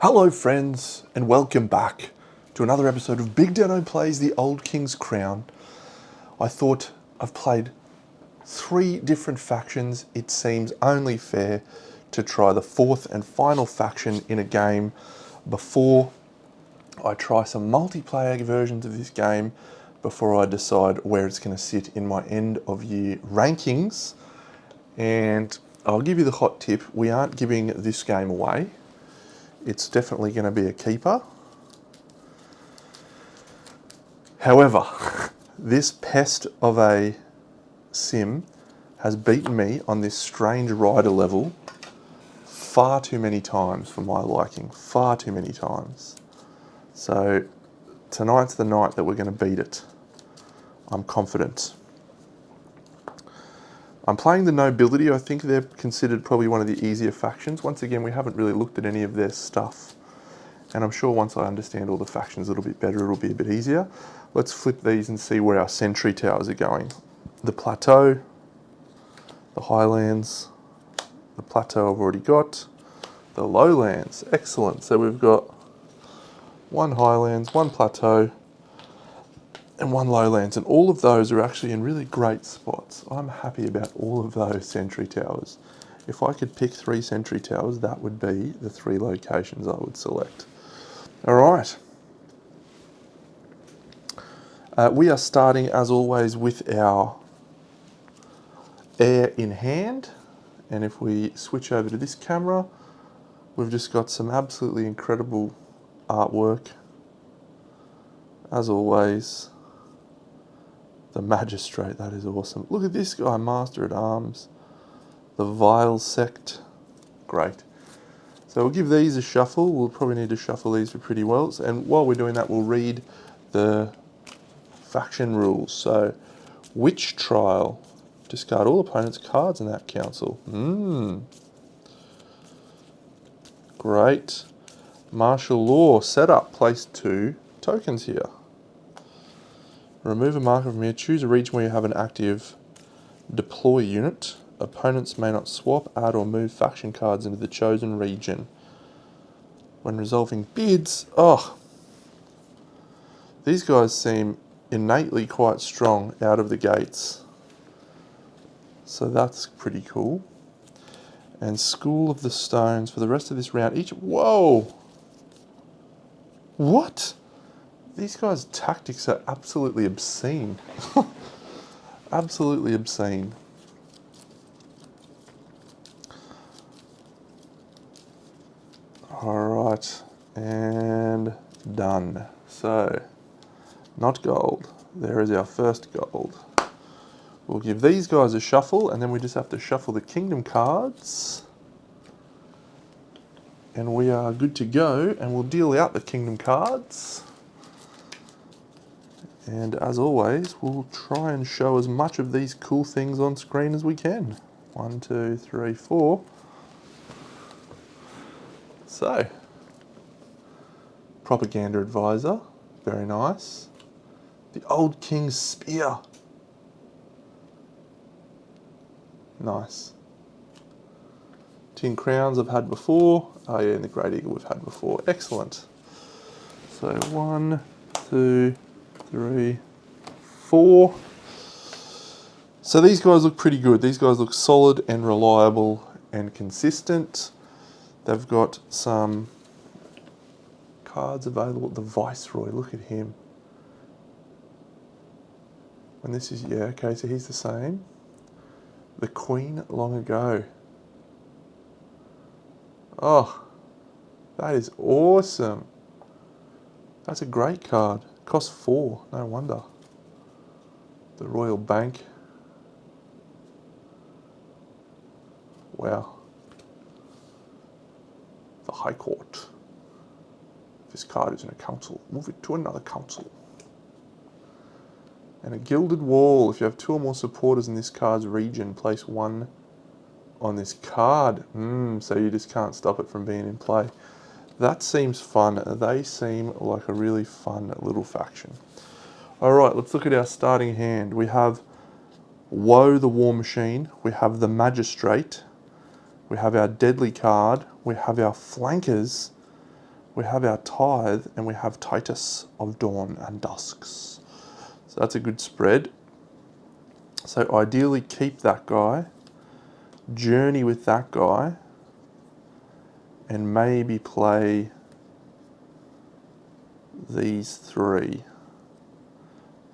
Hello friends, and welcome back to another episode of BigDenoPlays The Old King's Crown. I thought I've played 3 different factions. It seems only fair to try the 4th and final faction in a game before I try some multiplayer versions of this game, before I decide where it's going to sit in my end of year rankings. And I'll give you the hot tip, we aren't giving this game away. It's definitely going to be a keeper. However, this pest of a sim has beaten me on this strange rider level far too many times for my liking. Far too many times. So tonight's the night that we're going to beat it. I'm confident. I'm playing the Nobility. I think they're considered probably one of the easier factions. Once again, we haven't really looked at any of their stuff. And I'm sure once I understand all the factions a little bit better, it'll be a bit easier. Let's flip these and see where our sentry towers are going. The plateau, the highlands, the plateau I've already got, the lowlands, excellent. So we've got 1 highlands, 1 plateau, and 1 lowlands, and all of those are actually in really great spots. I'm happy about all of those sentry towers. If I could pick 3 sentry towers, that would be the 3 locations I would select. All right. We are starting, as always, with our air in hand. And if we switch over to this camera, we've just got some absolutely incredible artwork. As always, the Magistrate, that is awesome. Look at this guy, Master at Arms. The Vile Sect, great. So we'll give these a shuffle. We'll probably need to shuffle these for pretty well. And while we're doing that, we'll read the faction rules. So, Witch Trial. Discard all opponents' cards in that council. Great. Martial Law. Setup. Place 2 tokens here. Remove a marker from here. Choose a region where you have an active deploy unit. Opponents may not swap, add or move faction cards into the chosen region. When resolving bids, these guys seem innately quite strong out of the gates. So that's pretty cool. And School of the Stones for the rest of this round. Whoa! What? These guys' tactics are absolutely obscene. Absolutely obscene. Alright, and done. So, not gold. There is our first gold. We'll give these guys a shuffle, and then we just have to shuffle the kingdom cards. And we are good to go, and we'll deal out the kingdom cards. And as always, we'll try and show as much of these cool things on screen as we can. 1, 2, 3, 4. So, Propaganda Advisor, very nice. The Old King's Spear. Nice. Tin Crowns I've had before. Oh yeah, and the Great Eagle we've had before. Excellent. So 1, 2, 3, 4. So these guys look pretty good. These guys look solid and reliable and consistent. They've got some cards available. The Viceroy, look at him. And this is, yeah, okay, so he's the same. The Queen Long Ago. Oh, that is awesome. That's a great card. Costs 4, no wonder. The Royal Bank. Wow. The High Court. This card is in a council. Move it to another council. And a Gilded Wall. If you have 2 or more supporters in this card's region, place 1 on this card. So you just can't stop it from being in play. That seems fun. They seem like a really fun little faction. Alright, let's look at our starting hand. We have Woe the War Machine. We have the Magistrate. We have our Deadly card. We have our Flankers. we have our Tithe, and we have Titus of Dawn and Dusks. So that's a good spread. So ideally keep that guy, journey with that guy, and maybe play these three.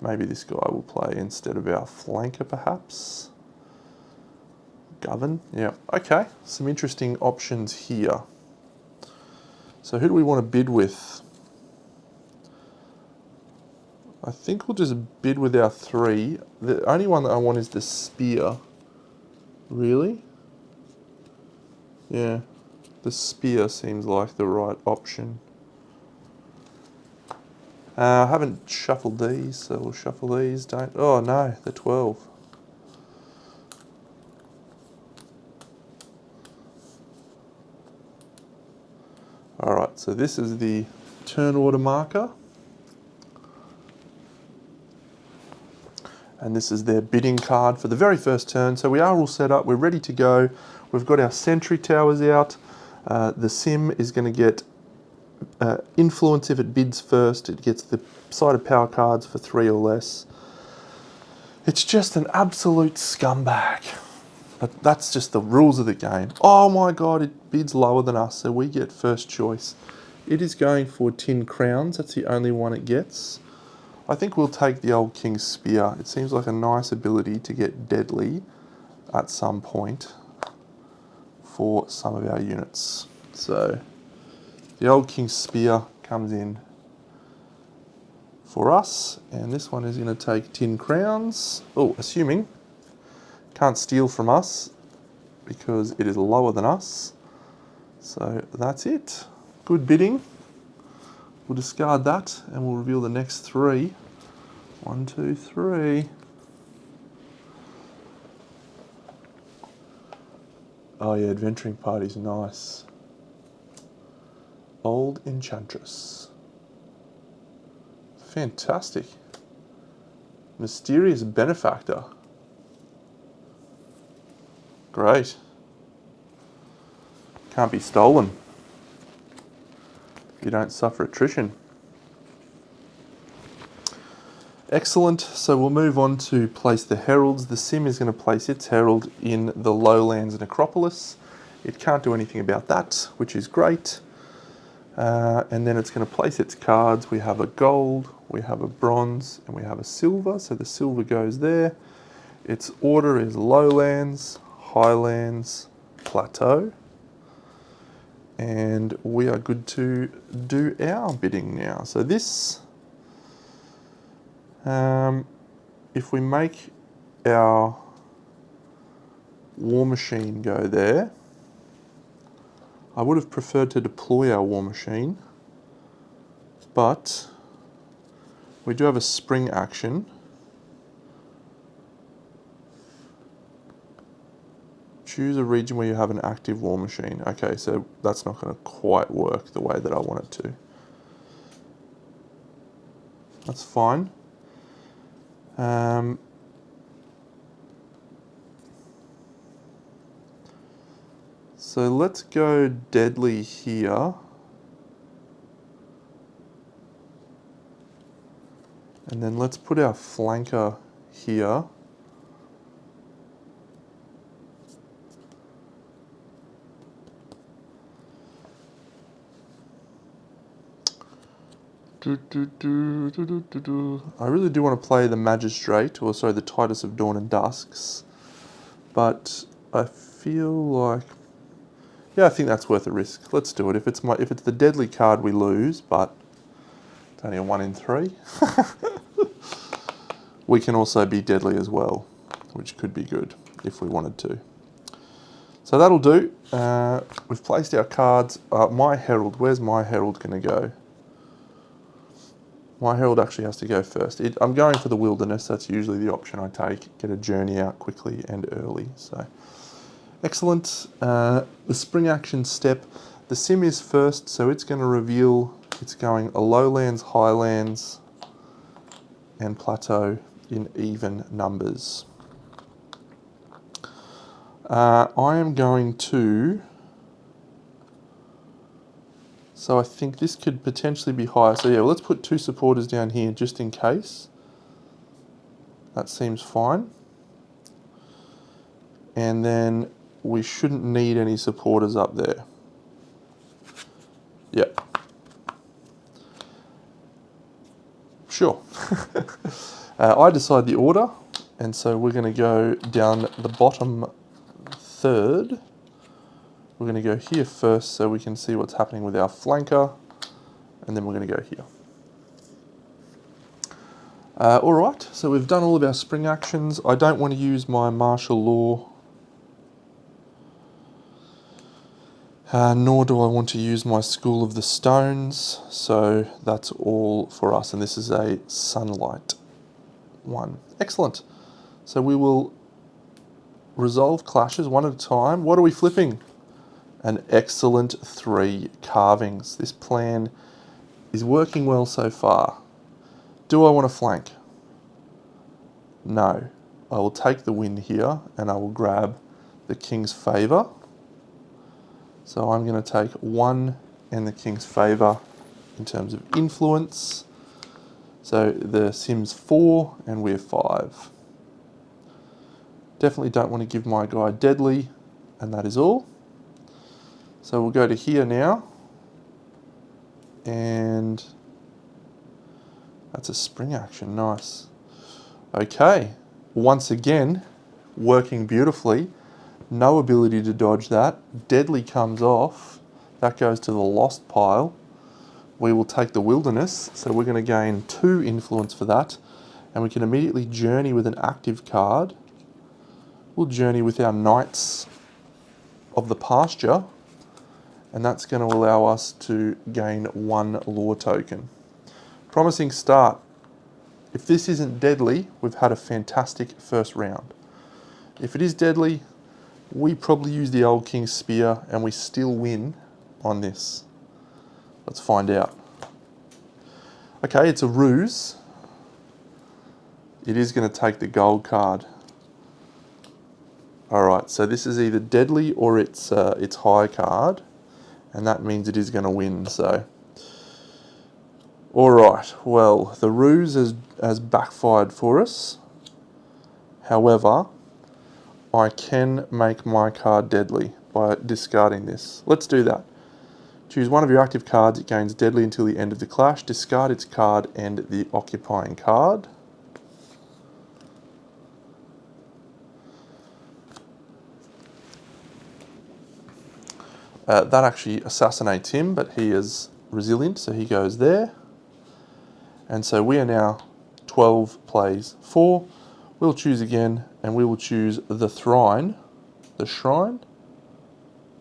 Maybe this guy will play instead of our flanker perhaps. Govern, yeah, okay. Some interesting options here. So who do we want to bid with? I think we'll just bid with our three. The only one that I want is the spear. Really? Yeah, the spear seems like the right option. I haven't shuffled these, so we'll shuffle these. Don't. Oh no, the 12. Alright, so this is the turn order marker. And this is their bidding card for the very first turn. So we are all set up, we're ready to go. We've got our sentry towers out. The sim is going to get influence if it bids first. It gets the sided power cards for 3 or less. It's just an absolute scumbag. But that's just the rules of the game. Oh my god, it bids lower than us, so we get first choice. It is going for 10 crowns, that's the only one it gets. I think we'll take the old King's Spear. It seems like a nice ability to get deadly at some point for some of our units. So the old King's Spear comes in for us, and this one is going to take 10 crowns. Oh, assuming can't steal from us because it is lower than us. So that's it. Good bidding. We'll discard that and we'll reveal the next three. 1, 2, 3. Oh yeah, adventuring party's nice. Old Enchantress. Fantastic. Mysterious Benefactor. Great. Can't be stolen. You don't suffer attrition. Excellent, so we'll move on to place the heralds. The sim is going to place its herald in the lowlands necropolis. It can't do anything about that, which is great. And then it's going to place its cards. We have a gold, we have a bronze, and we have a silver. So the silver goes there. Its order is lowlands, highlands, plateau. And we are good to do our bidding now. So this, if we make our war machine go there, I would have preferred to deploy our war machine, but we do have a spring action. Choose a region where you have an active war machine. Okay, so that's not going to quite work the way that I want it to. That's fine. So let's go deadly here. And then let's put our flanker here. I really do want to play the Magistrate, or sorry, the Titus of Dawn and Dusks. But I feel like, yeah, I think that's worth a risk. Let's do it. If it's the deadly card, we lose, but it's only a 1 in 3. We can also be deadly as well, which could be good if we wanted to. So that'll do. We've placed our cards. My Herald, where's my Herald going to go? My Herald actually has to go first. I'm going for the Wilderness. That's usually the option I take. Get a journey out quickly and early. So excellent. The spring action step. The sim is first, so it's going to reveal it's going a lowlands, highlands, and plateau in even numbers. I am going to So I think this could potentially be higher. So yeah, well, let's put 2 supporters down here just in case. That seems fine. And then we shouldn't need any supporters up there. Yep. Sure. I decide the order, and so we're going to go down the bottom third. We're going to go here first so we can see what's happening with our flanker, and then we're going to go here. Alright, so we've done all of our spring actions. I don't want to use my martial law, nor do I want to use my School of the Stones, so that's all for us, and this is a sunlight one. Excellent. So we will resolve clashes one at a time. What are we flipping? An excellent 3 carvings. This plan is working well so far. Do I want to flank? No. I will take the win here and I will grab the King's Favour. So I'm going to take 1 and the King's Favour in terms of influence. So the Sim's 4 and we're 5. Definitely don't want to give my guy deadly, and that is all. So we'll go to here now, and that's a spring action, nice. Okay, once again, working beautifully. No ability to dodge that. Deadly comes off. That goes to the lost pile. We will take the wilderness, so we're going to gain 2 influence for that, and we can immediately journey with an active card. We'll journey with our Knights of the Pasture, and that's going to allow us to gain 1 lore token. Promising start. If this isn't deadly, we've had a fantastic first round. If it is deadly, we probably use the old King's Spear and we still win on this. Let's find out. Okay, it's a ruse. It is going to take the gold card. Alright, so this is either deadly or it's high card, and that means it is going to win, so. Alright, well, the ruse has backfired for us. However, I can make my card deadly by discarding this. Let's do that. Choose one of your active cards, it gains deadly until the end of the clash. Discard its card and the occupying card. That actually assassinates him, but he is resilient, so he goes there. And so we are now 12 plays 4. We'll choose again, and we will choose the Shrine. The Shrine?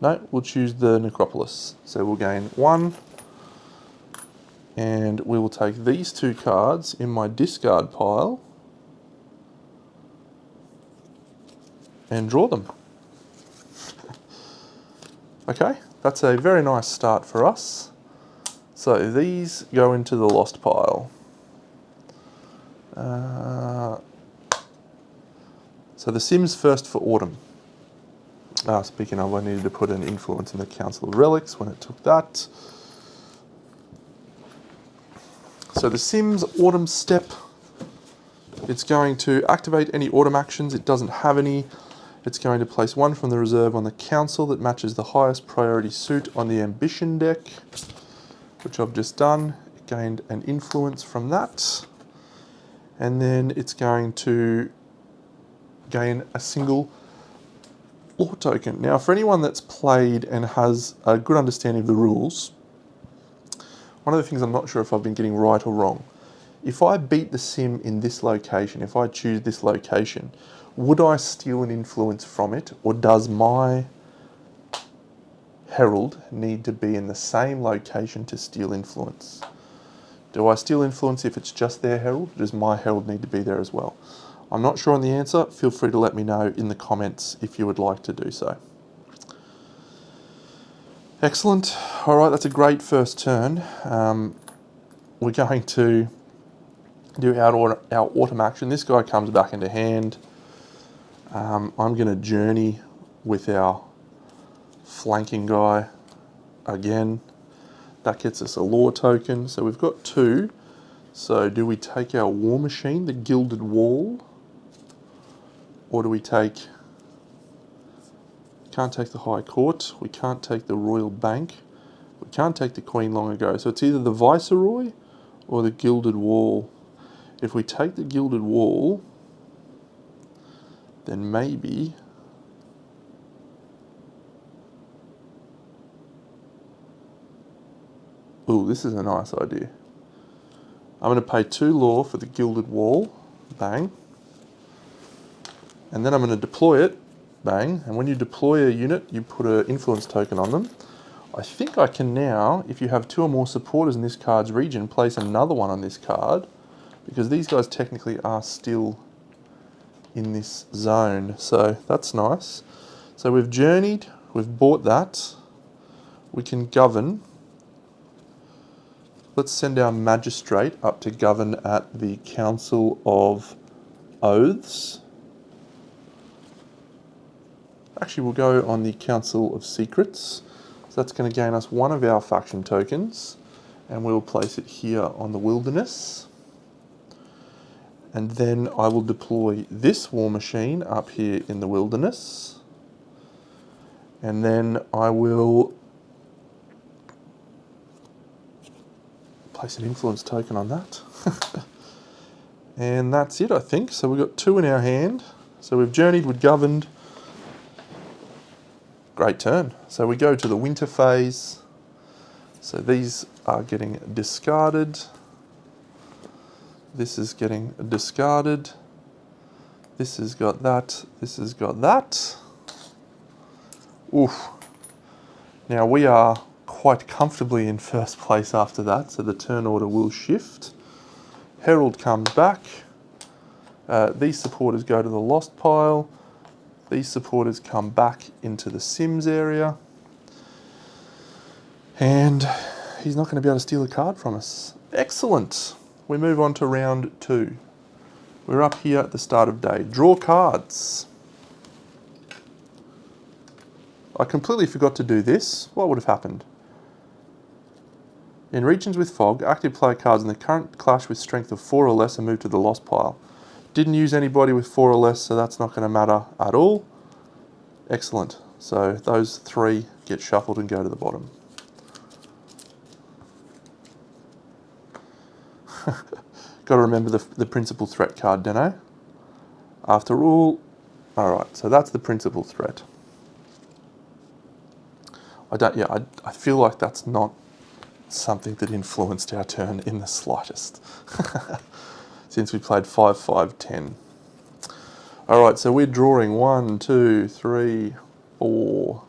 No, we'll choose the Necropolis. So we'll gain 1. And we will take these 2 cards in my discard pile and draw them. Okay, that's a very nice start for us. So these go into the lost pile. So the Sims first for autumn. Speaking of, I needed to put an influence in the Council of Relics when it took that. So the Sims autumn step, it's going to activate any autumn actions. It doesn't have any. It's going to place 1 from the reserve on the council that matches the highest priority suit on the ambition deck, which I've just done. It gained an influence from that. And then it's going to gain a single lore token. Now, for anyone that's played and has a good understanding of the rules, one of the things I'm not sure if I've been getting right or wrong, if I beat the Sim in this location, if I choose this location, would I steal an influence from it, or does my Herald need to be in the same location to steal influence? Do I steal influence if it's just their Herald, or does my Herald need to be there as well? I'm not sure on the answer. Feel free to let me know in the comments if you would like to do so. Excellent. All right, that's a great first turn. We're going to do our autumn action. This guy comes back into hand. I'm going to journey with our flanking guy again. That gets us a lore token. So we've got 2. So do we take our war machine, the Gilded Wall? Or do we take... Can't take the High Court. We can't take the Royal Bank. We can't take the Queen long ago. So it's either the Viceroy or the Gilded Wall. If we take the Gilded Wall, then maybe... Ooh, this is a nice idea. I'm going to pay 2 lore for the Gilded Wall. Bang. And then I'm going to deploy it. Bang. And when you deploy a unit, you put an influence token on them. I think I can now, if you have 2 or more supporters in this card's region, place another one on this card. Because these guys technically are still in this zone. So that's nice. So we've journeyed. We've bought that. We can govern. Let's send our magistrate up to govern at the Council of Oaths. Actually, we'll go on the Council of Secrets. So that's going to gain us 1 of our faction tokens. And we'll place it here on the Wilderness. And then I will deploy this war machine up here in the Wilderness. And then I will place an influence token on that. And that's it, I think. So we've got 2 in our hand. So we've journeyed, we've governed. Great turn. So we go to the winter phase. So these are getting discarded. This is getting discarded. This has got that. This has got that. Oof. Now we are quite comfortably in first place after that, so the turn order will shift. Herald comes back. These supporters go to the lost pile. These supporters come back into the Sims area. And he's not going to be able to steal a card from us. Excellent. We move on to round 2. We're up here at the start of day. Draw cards. I completely forgot to do this. What would have happened? In regions with fog, active player cards in the current clash with strength of 4 or less are moved to the lost pile. Didn't use anybody with 4 or less, so that's not going to matter at all. Excellent. So those 3 get shuffled and go to the bottom. Got to remember the principal threat card, Deno. After all, alright, so that's the principal threat. I feel like that's not something that influenced our turn in the slightest. Since we played 5, 5, 10. Alright, so we're drawing 1, 2, 3, 4,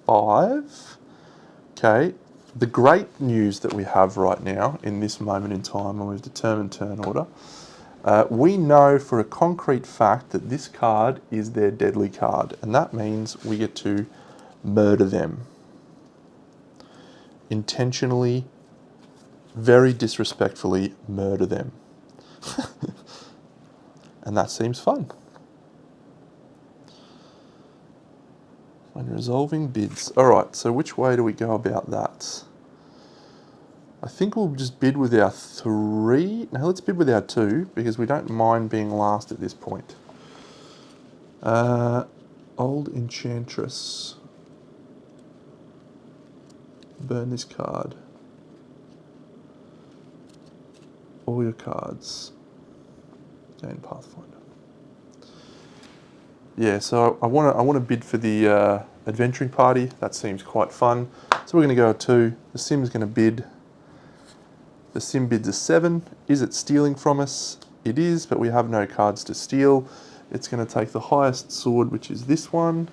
5. Okay, the great news that we have right now in this moment in time when we've determined turn order, we know for a concrete fact that this card is their deadly card, and that means we get to murder them. Intentionally, very disrespectfully murder them. And that seems fun. When resolving bids. Alright, so which way do we go about that? I think we'll just bid with our 3. Now let's bid with our 2, because we don't mind being last at this point. Old Enchantress. Burn this card. All your cards. Gain Pathfinder. Yeah, so I want to bid for the adventuring party. That seems quite fun. So we're going to go 2. The Sim's going to bid. The Sim bids a 7. Is it stealing from us? It is, but we have no cards to steal. It's going to take the highest sword, which is this one.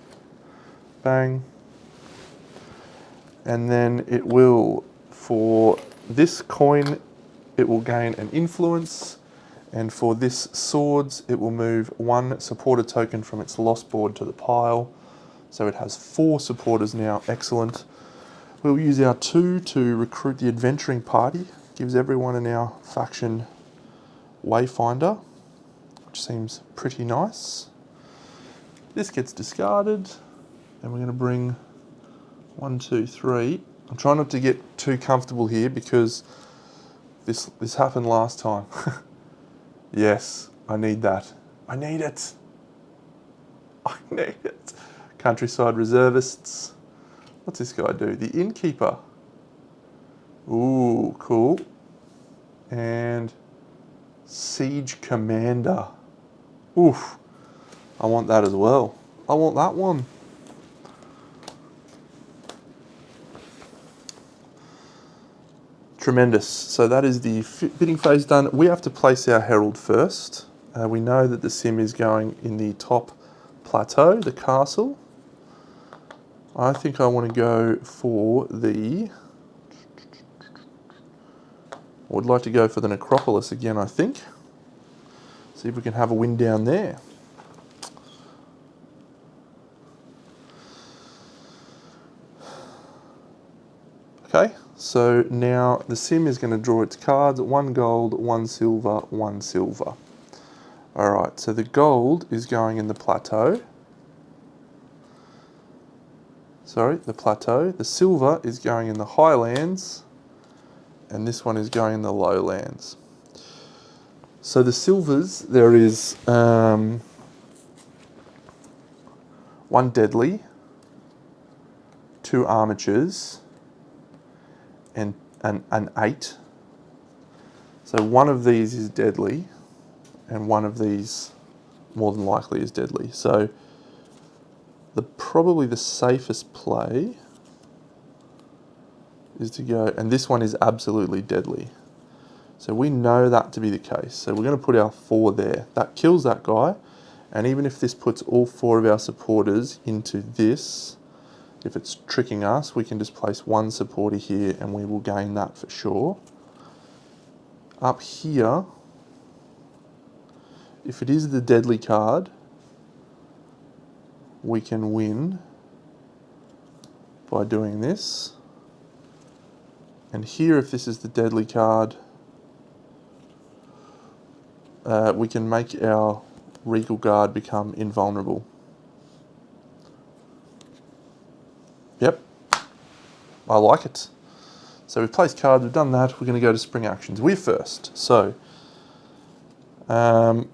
Bang. And then it will, for this coin, it will gain an influence. And for this swords, it will move 1 supporter token from its lost board to the pile. So it has 4 supporters now. Excellent. We'll use our 2 to recruit the adventuring party. Gives everyone in our faction Wayfinder, which seems pretty nice. This gets discarded, and we're going to bring 1, 2, 3 I'm trying not to get too comfortable here because this happened last time. Yes, I need that. I need it. I need it. Countryside Reservists. What's this guy do? The Innkeeper. Ooh, cool. And Siege Commander. Oof. I want that as well. I want that one. Tremendous. So that is the bidding phase done. We have to place our Herald first. We know that the sim is going in the top plateau, the castle. I think I want to go for the... I would like to go for the Necropolis again, I think. See if we can have a win down there. Okay, so now the sim is going to draw its cards. 1 gold, 1 silver, 1 silver. Alright, so the gold is going in the plateau. Sorry, the plateau. The silver is going in the highlands. And this one is going in the lowlands. So the silvers, there is 1 deadly, 2 armatures, and an 8. So one of these is deadly, and one of these more than likely is deadly. So probably the safest play is to go, and this one is absolutely deadly. So we know that to be the case. So we're going to put our 4 there. That kills that guy, and even if this puts all 4 of our supporters into this, if it's tricking us, we can just place 1 supporter here and we will gain that for sure. Up here, if it is the deadly card, we can win by doing this. And here, if this is the deadly card, we can make our Regal Guard become invulnerable. Yep, I like it. So we've placed cards, we've done that, we're going to go to spring actions. We're first, so there's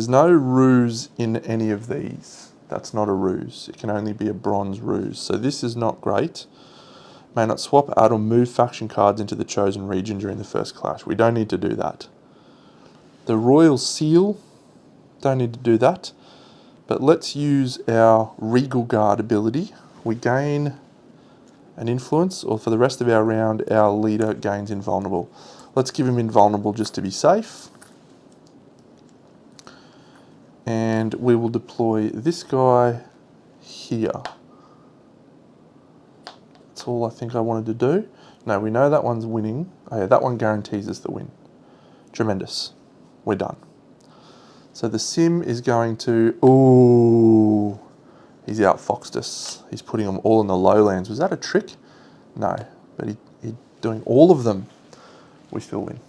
no ruse in any of these. That's not a ruse. It can only be a bronze ruse. So this is not great. May not swap, add or move faction cards into the chosen region during the first clash. We don't need to do that. The Royal Seal, don't need to do that. But let's use our Regal Guard ability. We gain an influence, or for the rest of our round, our leader gains invulnerable. Let's give him invulnerable just to be safe. And we will deploy this guy here. That's all I think I wanted to do. No, we know that one's winning. Oh yeah, that one guarantees us the win. Tremendous. We're done. So the sim is going to... Ooh, he's outfoxed us. He's putting them all in the lowlands. Was that a trick? No, but he's doing all of them. We still win.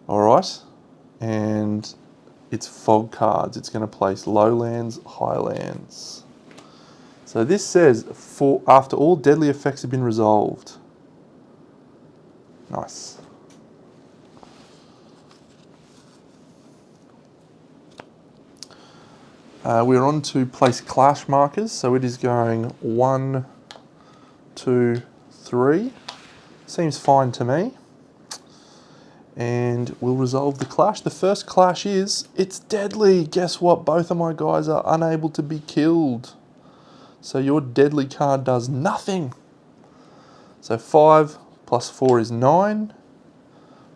All right, and it's fog cards. It's going to place lowlands, highlands. So this says, after all deadly effects have been resolved. Nice. We're on to place clash markers. So it is going 1, 2, 3. Seems fine to me. And we'll resolve the clash. The first clash is, it's deadly. Guess what? Both of my guys are unable to be killed. So your deadly card does nothing. So 5 plus 4 is 9.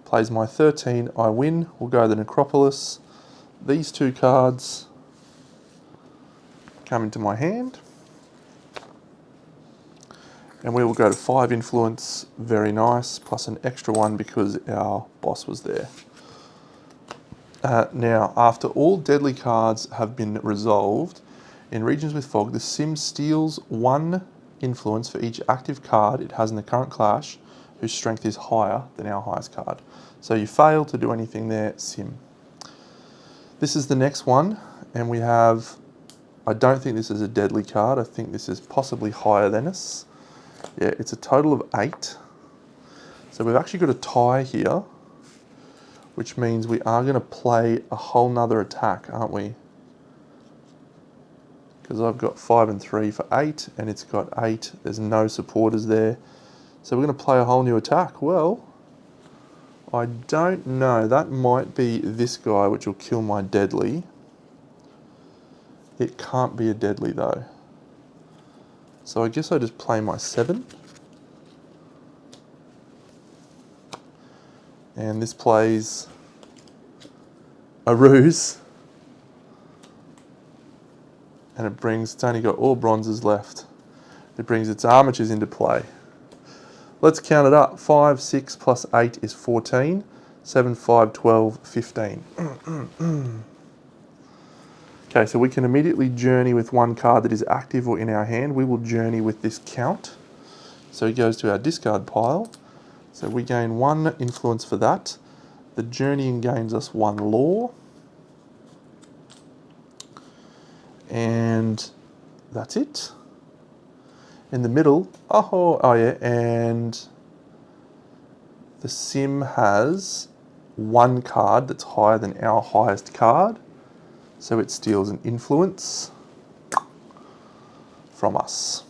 Plays my 13, I win. We'll go to the Necropolis. These 2 cards come into my hand. And we will go to 5 influence, very nice, plus an extra 1 because our boss was there. Now, after all deadly cards have been resolved, in regions with fog, the sim steals 1 influence for each active card it has in the current clash, whose strength is higher than our highest card. So you fail to do anything there, sim. This is the next one, and we have I don't think this is a deadly card. I think this is possibly higher than us. Yeah, it's a total of 8. So we've actually got a tie here, which means we are going to play a whole nother attack, aren't we? Because I've got 5 and 3 for 8, and it's got 8. There's no supporters there. So we're going to play a whole new attack. Well, I don't know. That might be this guy, which will kill my deadly. It can't be a deadly, though. So I guess I just play my 7. And this plays a ruse. And it brings, it's only got all bronzes left. It brings its armatures into play. Let's count it up. 5, 6 plus 8 is 14. 7, 5, 12, 15. Okay, so we can immediately journey with one card that is active or in our hand. We will journey with this count. So it goes to our discard pile. So we gain 1 influence for that. The journeying gains us 1 law. And that's it. In the middle, oh yeah, and the sim has 1 card that's higher than our highest card. So it steals an influence from us.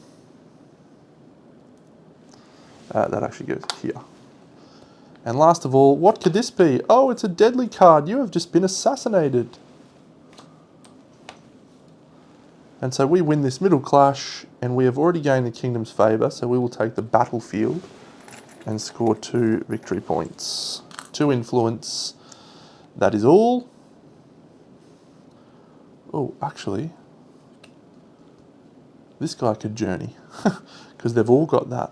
That actually goes here. And last of all, what could this be? Oh, it's a deadly card. You have just been assassinated. And so we win this middle clash, and we have already gained the kingdom's favour, so we will take the battlefield and score 2 victory points. 2 influence. That is all. Oh, actually, this guy could journey, because they've all got that.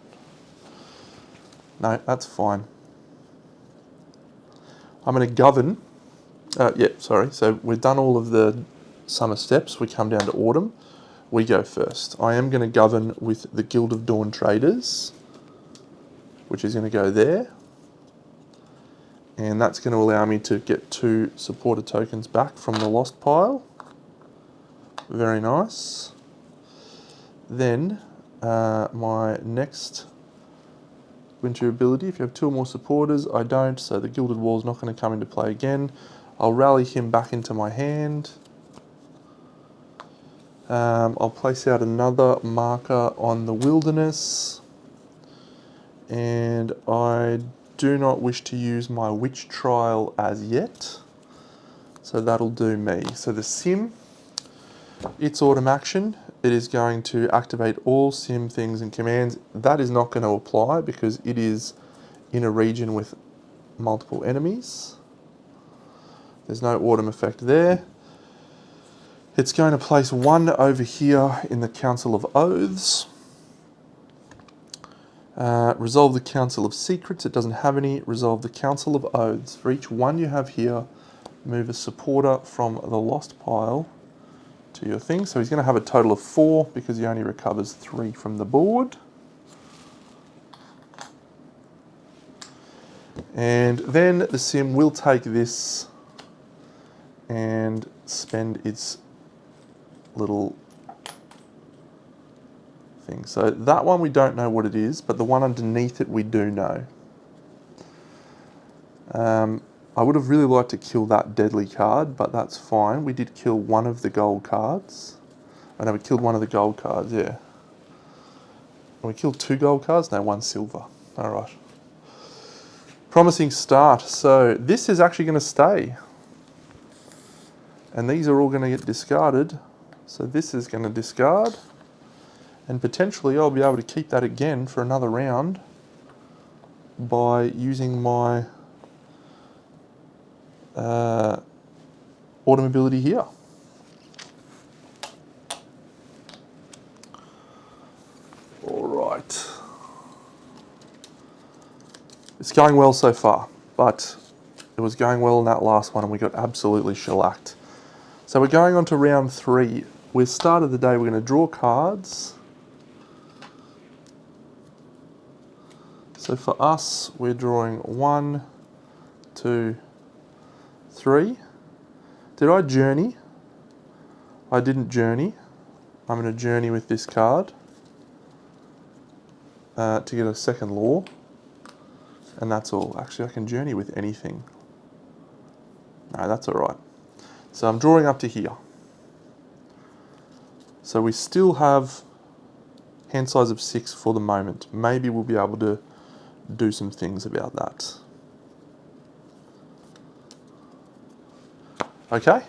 No, that's fine. I'm going to govern. So we've done all of the summer steps. We come down to autumn. We go first. I am going to govern with the Guild of Dawn Traders, which is going to go there. And that's going to allow me to get 2 supporter tokens back from the lost pile. Very nice. Then my next winter ability, if you have 2 or more supporters, I don't, so the Gilded Wall is not going to come into play again. I'll rally him back into my hand. I'll place out another marker on the wilderness. And I do not wish to use my witch trial as yet. So that'll do me. So the sim, its autumn action, it is going to activate all sim things and commands. That is not going to apply because it is in a region with multiple enemies. There's no autumn effect there. It's going to place 1 over here in the Council of Oaths. Resolve the Council of Secrets. It doesn't have any. Resolve the Council of Oaths. For each 1 you have here, move a supporter from the lost pile to your thing. So he's going to have a total of 4 because he only recovers 3 from the board. And then the sim will take this and spend its little thing. So that one we don't know what it is, but the one underneath it we do know. I would have really liked to kill that deadly card, but that's fine. We did kill 1 of the gold cards. Oh no, we killed 1 of the gold cards, yeah. And we killed 2 gold cards? No, 1 silver. Alright. Promising start. So this is actually going to stay. And these are all going to get discarded. So this is going to discard. And potentially I'll be able to keep that again for another round by using my autumn ability here. Alright. It's going well so far, but it was going well in that last one and we got absolutely shellacked. So we're going on to round 3. We started the day, we're going to draw cards. So for us, we're drawing 1, 2, 3. Did I journey? I didn't journey. I'm going to journey with this card to get a second law, and that's all. Actually, I can journey with anything. No, that's all right. So I'm drawing up to here. So we still have hand size of 6 for the moment. Maybe we'll be able to do some things about that. Okay.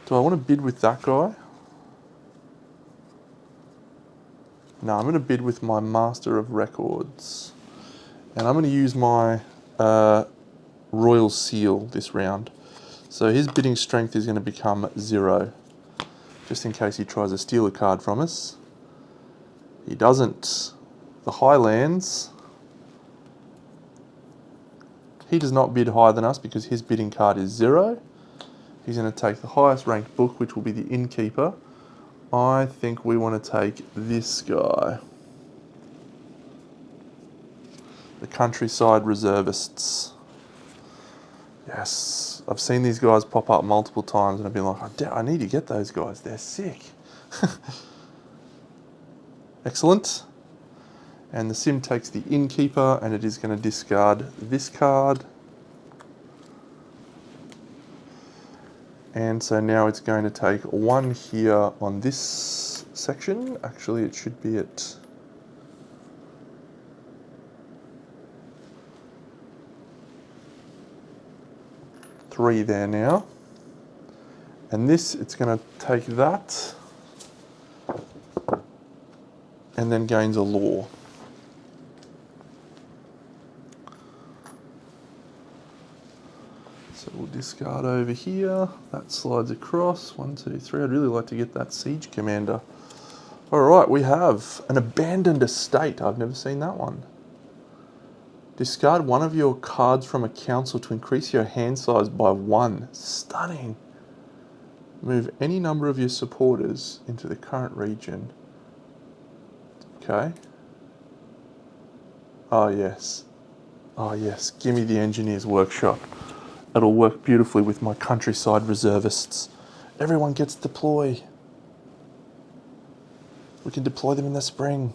Do I want to bid with that guy? No, I'm going to bid with my Master of Records. And I'm going to use my Royal Seal this round. So his bidding strength is going to become 0. Just in case he tries to steal a card from us. He doesn't. The Highlands. He does not bid higher than us because his bidding card is 0. He's going to take the highest ranked book, which will be the Innkeeper. I think we want to take this guy. The Countryside Reservists. Yes, I've seen these guys pop up multiple times and I've been like, I need to get those guys, they're sick. Excellent. And the sim takes the Innkeeper and it is going to discard this card. And so now it's going to take 1 here on this section. Actually, it should be at 3 there now. And this, it's going to take that and then gains a law. So we'll discard over here. That slides across. 1, 2, 3. I'd really like to get that Siege Commander. All right, we have an Abandoned Estate. I've never seen that one. Discard one of your cards from a council to increase your hand size by 1. Stunning. Move any number of your supporters into the current region. Okay. Oh, yes. Oh, yes. Give me the Engineer's Workshop. It'll work beautifully with my Countryside Reservists. Everyone gets deploy. We can deploy them in the spring.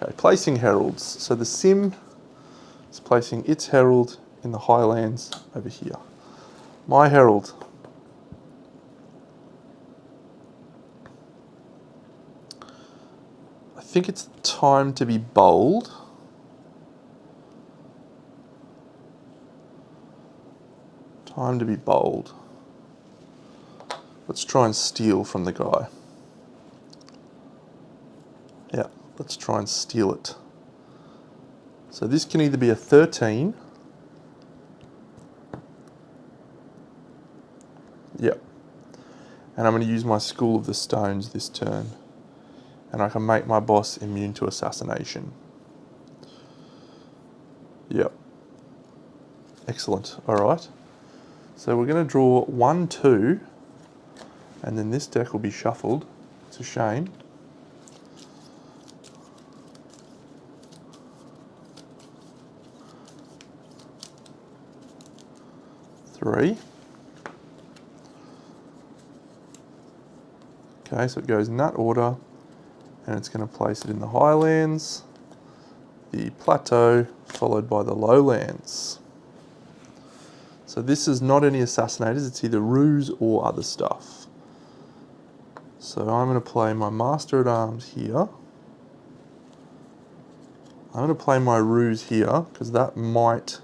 Okay, placing heralds. So the sim is placing its herald in the Highlands over here. My herald. I think it's time to be bold. Time to be bold. Let's try and steal from the guy. Yeah, let's try and steal it. So this can either be a 13. Yep. And I'm going to use my School of the Stones this turn. And I can make my boss immune to assassination. Yep. Excellent. All right. So we're going to draw 1, 2. And then this deck will be shuffled. It's a shame. Three. Okay, so it goes in that order, and it's going to place it in the Highlands, the Plateau, followed by the Lowlands. So this is not any assassinators, it's either ruse or other stuff. So I'm going to play my Master at Arms here. I'm going to play my ruse here, because that might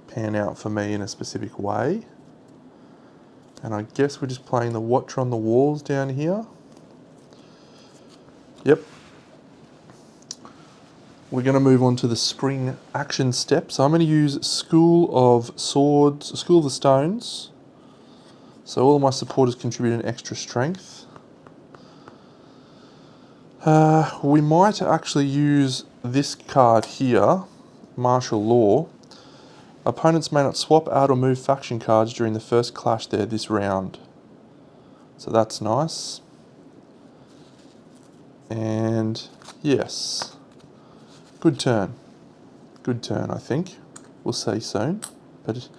pan out for me in a specific way. And I guess we're just playing the Watcher on the Walls down here. Yep. We're going to move on to the spring action step. So I'm going to use School of Swords, School of the Stones. So all of my supporters contribute an extra strength. We might actually use this card here, Martial Law. Opponents may not swap out or move faction cards during the first clash there this round. So that's nice. And yes, good turn. Good turn, I think. We'll see soon. But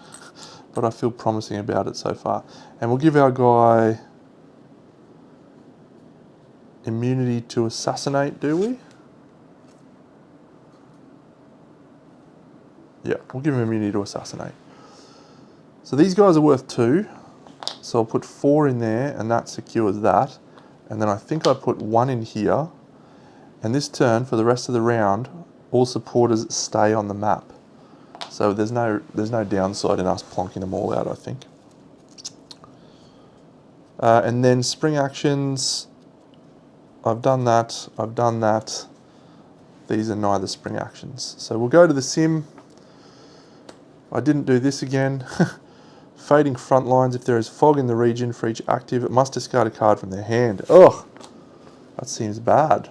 but I feel promising about it so far. And we'll give our guy immunity to assassinate, do we? Yeah, we'll give him immunity to assassinate. So these guys are worth 2. So I'll put 4 in there, and that secures that. And then I think I put 1 in here. And this turn, for the rest of the round, all supporters stay on the map. So there's no downside in us plonking them all out, I think. And then spring actions, I've done that, I've done that. These are neither spring actions. So we'll go to the sim. I didn't do this again. Fading front lines. If there is fog in the region for each active, it must discard a card from their hand. Ugh, that seems bad.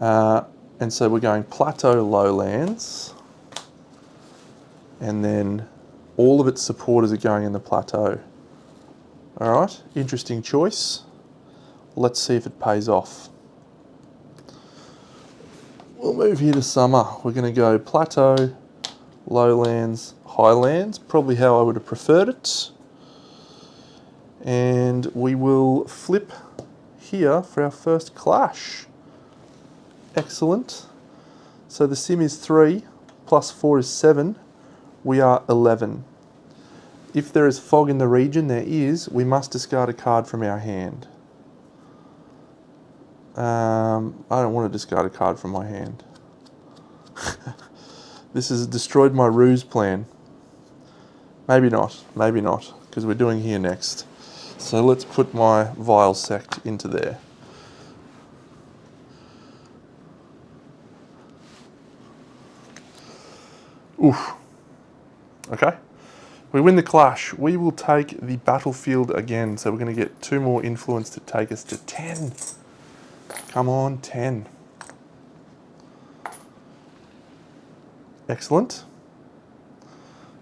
And so we're going plateau lowlands. And then all of its supporters are going in the plateau. Alright, interesting choice. Let's see if it pays off. We'll move here to summer. We're going to go plateau, lowlands, highlands. Probably how I would have preferred it. And we will flip here for our first clash. Excellent. So the sim is 3, plus 4 is 7. We are 11. If there is fog in the region, there is, we must discard a card from our hand. I don't want to discard a card from my hand. This has destroyed my ruse plan. Maybe not, because we're doing here next. So let's put my vile sect into there. Oof. Okay. We win the clash. We will take the battlefield again. So we're going to get 2 more influence to take us to 10. Come on, 10. Excellent.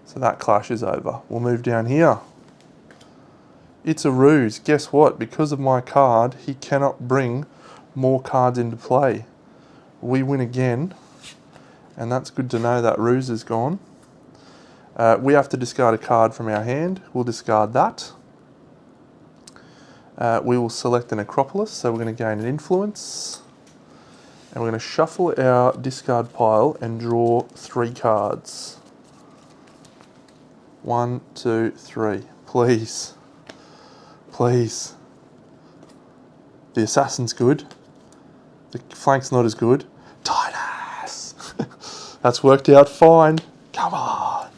So that clash is over. We'll move down here. It's a ruse. Guess what? Because of my card, he cannot bring more cards into play. We win again. And that's good to know that ruse is gone. We have to discard a card from our hand. We'll discard that. We will select an Acropolis, so we're going to gain an influence. And we're going to shuffle our discard pile and draw 3 cards. 1, 2, 3. Please. Please. The Assassin's good. The Flank's not as good. Titus! That's worked out fine. Come on.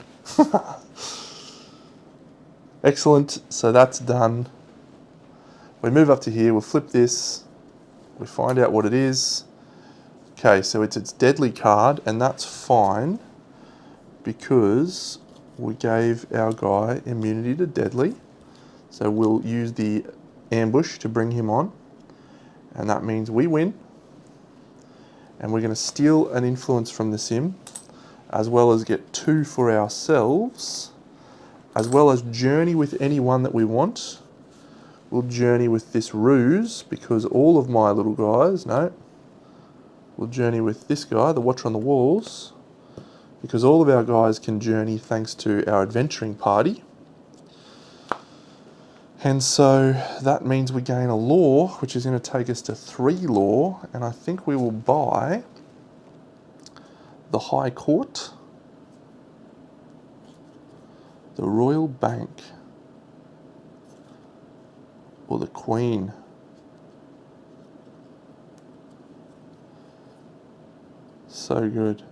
Excellent. So that's done. We move up to here. We'll flip this. We find out what it is. Okay, so it's its deadly card, and that's fine because we gave our guy immunity to deadly. So we'll use the ambush to bring him on, and that means we win. And we're going to steal an influence from the sim, as well as get 2 for ourselves, as well as journey with anyone that we want. We'll journey with this ruse, because all of my little guys, no, we'll journey with this guy, the Watcher on the Walls, because all of our guys can journey thanks to our adventuring party. And so that means we gain a law, which is going to take us to 3 law, and I think we will buy the High Court, the Royal Bank, or the Queen. So good.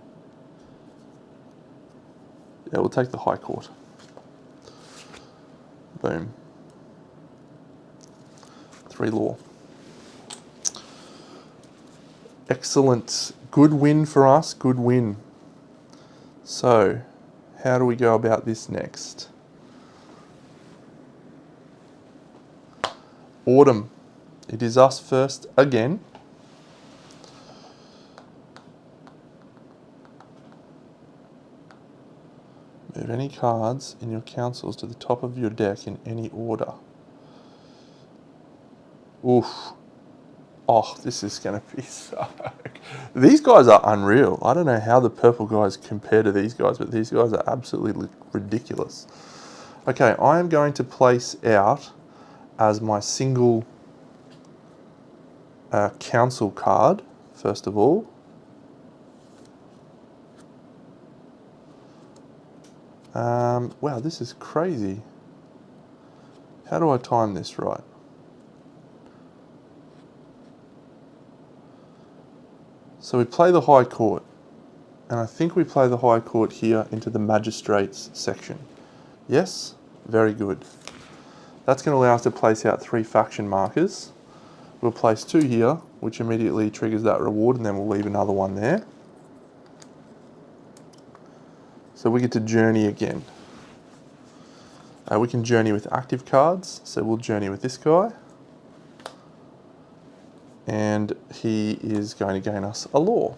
Yeah, we'll take the High Court. Boom. 3 law. Excellent. Good win for us. Good win. So, how do we go about this next? Autumn. It is us first again. Move any cards in your councils to the top of your deck in any order. Oof. Oh, this is going to be so these guys are unreal. I don't know how the purple guys compare to these guys, but these guys are absolutely ridiculous. Okay, I am going to place out as my single council card, first of all. Wow, this is crazy. How do I time this right? So we play the High Court, and I think we play the High Court here into the Magistrates section. Yes? Very good. That's going to allow us to place out 3 faction markers. We'll place 2 here, which immediately triggers that reward, and then we'll leave another one there. So we get to journey again. We can journey with active cards, so we'll journey with this guy. And he is going to gain us a law.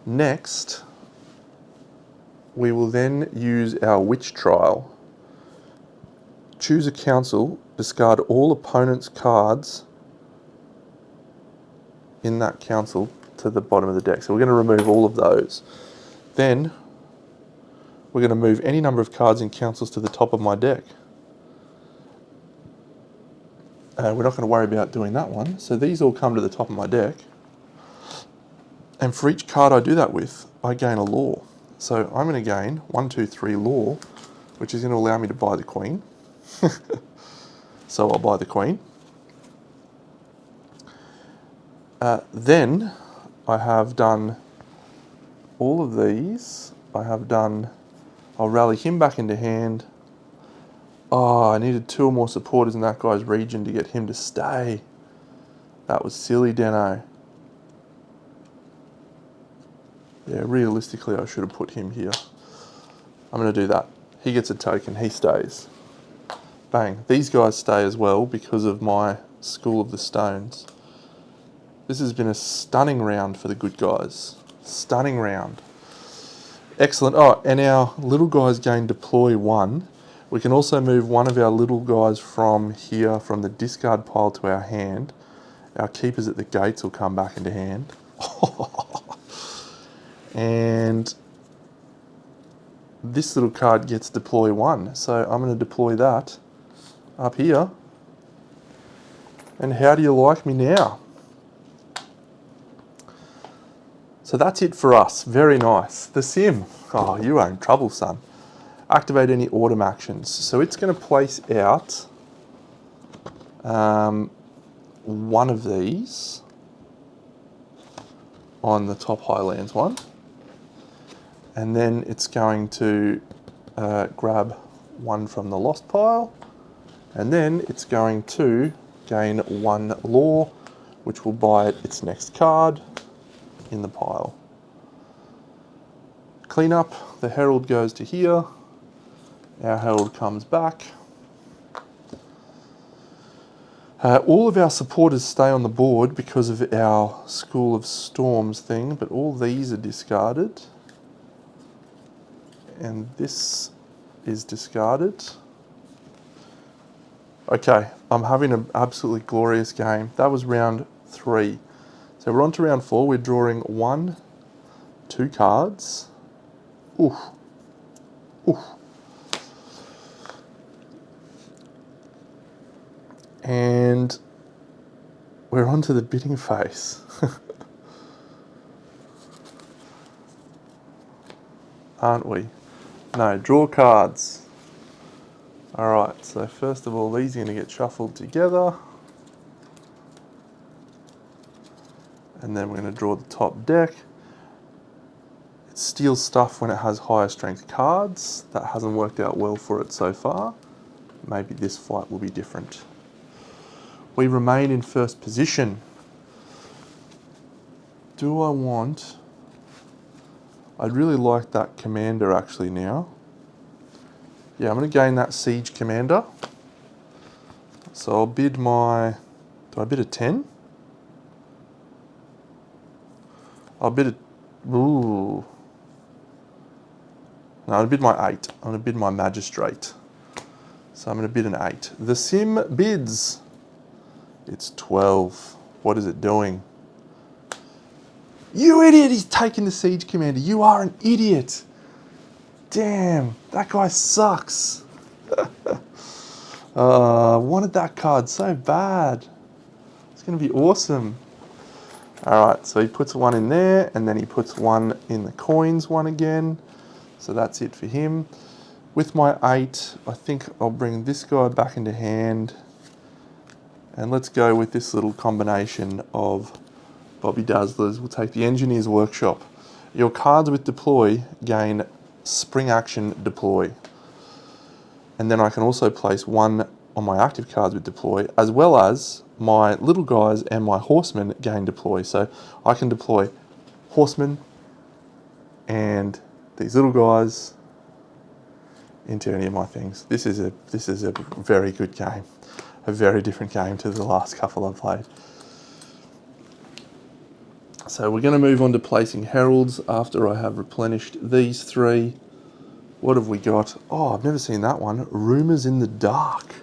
Next, we will then use our witch trial. Choose a council, discard all opponent's cards in that council to the bottom of the deck. So we're going to remove all of those. Then we're going to move any number of cards in councils to the top of my deck. We're not going to worry about doing that one. So these all come to the top of my deck. And for each card I do that with, I gain a law. So I'm going to gain 1, 2, 3 law, which is going to allow me to buy the queen. So I'll buy the queen. Then I have done all of these. I'll rally him back into hand. Oh, I needed 2 or more supporters in that guy's region to get him to stay. That was silly, Deno. Yeah, realistically, I should have put him here. I'm going to do that. He gets a token, he stays. Bang. These guys stay as well because of my School of the Stones. This has been a stunning round for the good guys. Stunning round. Excellent. Oh, and our little guys gain deploy 1. We can also move one of our little guys from here, from the discard pile to our hand. Our keepers at the gates will come back into hand. And this little card gets deploy 1. So I'm going to deploy that up here. And how do you like me now? So that's it for us. Very nice. The sim. Oh, you are in trouble, son. Activate any autumn actions. So it's going to place out one of these on the top Highlands one. And then it's going to grab 1 from the lost pile. And then it's going to gain 1 law, which will buy it its next card in the pile. Clean up. The Herald goes to here. Our Herald comes back. All of our supporters stay on the board because of our School of Storms thing, but all these are discarded. And this is discarded. Okay, I'm having an absolutely glorious game. That was round 3. So we're on to round 4. We're drawing 1, 2 cards. Oof. Oof. And we're on to the bidding phase. Aren't we? No, draw cards. Alright, so first of all, these are going to get shuffled together. And then we're going to draw the top deck. It steals stuff when it has higher strength cards. That hasn't worked out well for it so far. Maybe this fight will be different. We remain in first position. Do I want... I'd really like that commander actually now. Yeah, I'm going to gain that siege commander. So I'll bid my... Do I bid a 10? I'll bid a... Ooh. No, I'll bid my 8. I'm going to bid my magistrate. So I'm going to bid an 8. The sim bids. It's 12. What is it doing? You idiot, he's taking the siege commander. You are an idiot. Damn, that guy sucks. Wanted that card so bad. It's going to be awesome. Alright, so he puts one in there, and then he puts one in the coins one again. So that's it for him. With my 8, I think I'll bring this guy back into hand. And let's go with this little combination of Bobby Dazzlers. We'll take the Engineer's Workshop. Your cards with deploy gain spring action deploy. And then I can also place one on my active cards with deploy, as well as my little guys and my horsemen gain deploy. So I can deploy horsemen and these little guys into any of my things. This is a very good game. A very different game to the last couple I've played. So we're going to move on to placing heralds after I have replenished these 3. What have we got? Oh, I've never seen that one. Rumours in the Dark.